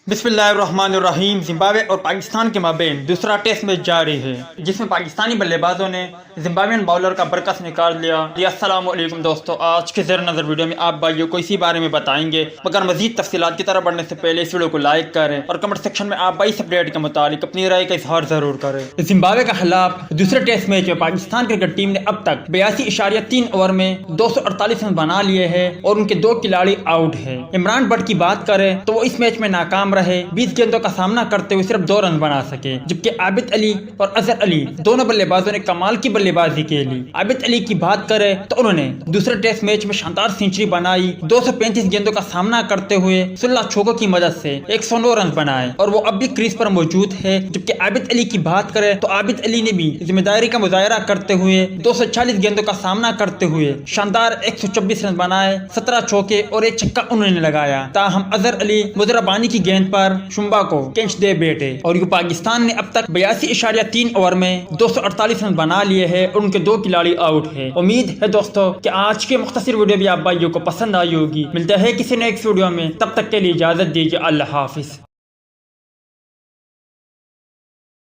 بسم اللہ الرحمن الرحیم۔ زمبابوے اور پاکستان کے مابین دوسرا ٹیسٹ میچ جاری ہے جس میں پاکستانی بلے بازوں نے زمبابوین باؤلر کا برکس نکال لیا۔ السلام علیکم دوستو، آج کے زیر نظر ویڈیو میں آپ بھائیوں کو اسی بارے میں بتائیں گے، مگر مزید تفصیلات کی طرف بڑھنے سے پہلے اس ویڈیو کو لائک کریں اور کمنٹ سیکشن میں آپ بھائی اس اپڈیٹ کے متعلق اپنی رائے کا اظہار ضرور کریں۔ زمبابوے کے خلاف دوسرے ٹیسٹ میچ میں پاکستان کرکٹ ٹیم نے اب تک 82.3 اوور میں 248 رن بنا لیے ہیں اور ان کے 2 کھلاڑی آؤٹ ہیں۔ عمران بٹ کی بات کریں تو وہ اس میچ میں ناکام رہے، 20 گیندوں کا سامنا کرتے ہوئے صرف 2 رن بنا سکے، جبکہ عابد علی اور اظہر علی دونوں بلے بازوں نے کمال کی بلے بازی کے لی۔ عابد علی کی بات کریں تو انہوں نے دوسرے ٹیسٹ میچ میں شاندار سینچری بنائی، 235 گیندوں کا سامنا کرتے ہوئے 16 چوکوں کی مدد سے 109 رن بنائے اور وہ اب بھی کریز پر موجود ہے۔ جبکہ عابد علی کی بات کریں تو عابد علی نے بھی ذمہ داری کا مظاہرہ کرتے ہوئے 240 گیندوں کا سامنا کرتے ہوئے شاندار 124 رن بنائے، 17 چوکے اور 1 چھکا انہوں نے لگایا۔ تاہم اظہر علی مضربانی کی گیند پر شمبا کو کیچ دے بیٹھے اور پاکستان نے اب تک 82.3 اوور میں 248 رن بنا لیے ہیں اور ان کے 2 کھلاڑی آؤٹ ہیں۔ امید ہے دوستو کہ آج کے مختصر ویڈیو بھی آپ بھائیوں کو پسند آئی ہوگی۔ ملتے ہیں کسی نیکسٹ ویڈیو میں، تب تک کے لیے اجازت دیجیے، اللہ حافظ۔